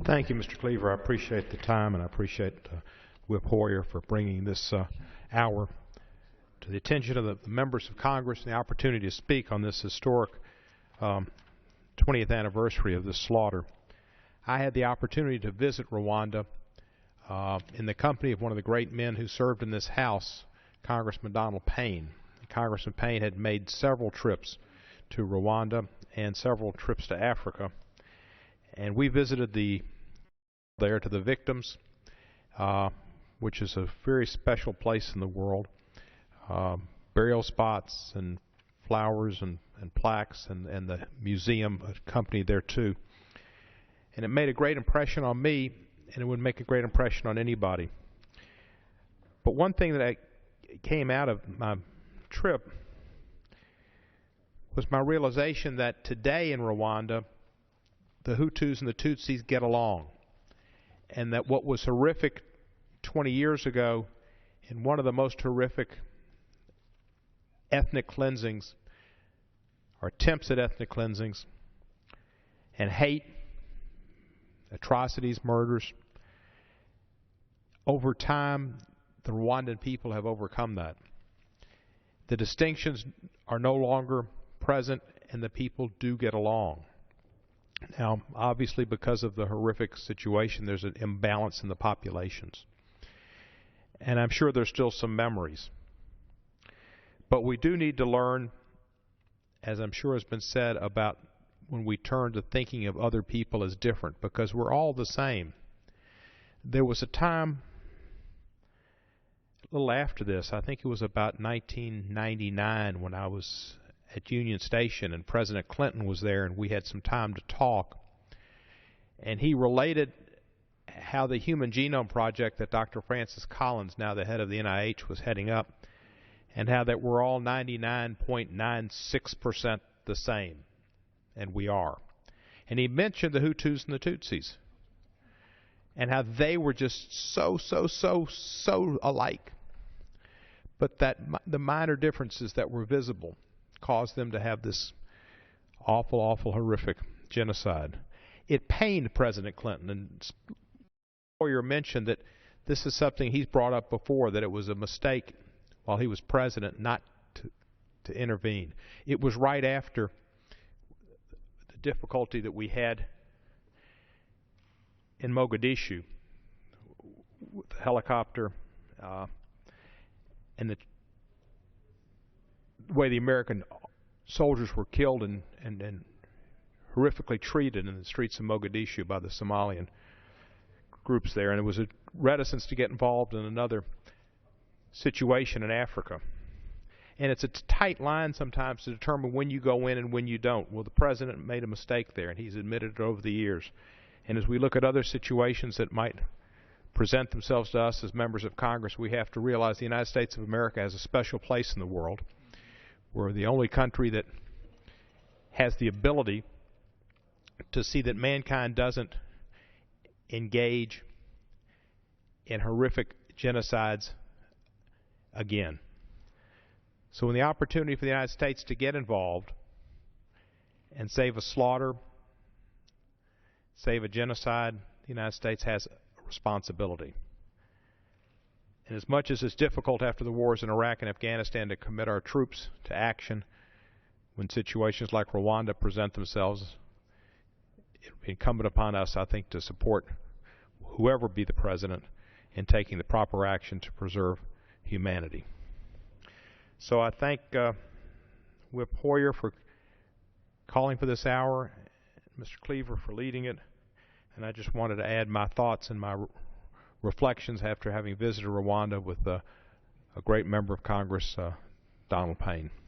Thank you, Mr. Cleaver. I appreciate the time, and I appreciate Whip Hoyer for bringing this hour to the attention of the members of Congress and the opportunity to speak on this historic 20th anniversary of this slaughter. I had the opportunity to visit Rwanda in the company of one of the great men who served in this House, Congressman Donald Payne. Congressman Payne had made several trips to Rwanda and several trips to Africa, and we visited there to the victims, which is a very special place in the world. Burial spots and flowers and plaques and the museum accompanied there too. And it made a great impression on me, and it would make a great impression on anybody. But one thing that came out of my trip was my realization that today in Rwanda, the Hutus and the Tutsis get along, and that what was horrific 20 years ago in one of the most horrific ethnic cleansings, or attempts at ethnic cleansings, and hate, atrocities, murders, over time the Rwandan people have overcome that. The distinctions are no longer present, and the people do get along. Now, obviously, because of the horrific situation, there's an imbalance in the populations. And I'm sure there's still some memories. But we do need to learn, as I'm sure has been said, about when we turn to thinking of other people as different, because we're all the same. There was a time, a little after this, I think it was about 1999, when I was at Union Station and President Clinton was there, and we had some time to talk. And he related how the Human Genome Project that Dr. Francis Collins, now the head of the NIH, was heading up, and how that we're all 99.96% the same, and we are. And he mentioned the Hutus and the Tutsis, and how they were just so alike, but that the minor differences that were visible caused them to have this awful, horrific genocide. It pained President Clinton, and Hoyer mentioned that this is something he's brought up before, that it was a mistake while he was president not to intervene. It was right after the difficulty that we had in Mogadishu with the helicopter and the way the American soldiers were killed and horrifically treated in the streets of Mogadishu by the Somalian groups there. And there was a reticence to get involved in another situation in Africa. And it's a tight line sometimes to determine when you go in and when you don't. Well, the president made a mistake there, and he's admitted it over the years. And as we look at other situations that might present themselves to us as members of Congress, we have to realize the United States of America has a special place in the world. We're the only country that has the ability to see that mankind doesn't engage in horrific genocides again. So when the opportunity for the United States to get involved and save a slaughter, save a genocide, the United States has a responsibility. And as much as it's difficult after the wars in Iraq and Afghanistan to commit our troops to action, when situations like Rwanda present themselves, it will be incumbent upon us, I think, to support whoever be the president in taking the proper action to preserve humanity. So I thank Whip Hoyer for calling for this hour, Mr. Cleaver for leading it, and I just wanted to add my thoughts and my reflections after having visited Rwanda with a great member of Congress, Donald Payne.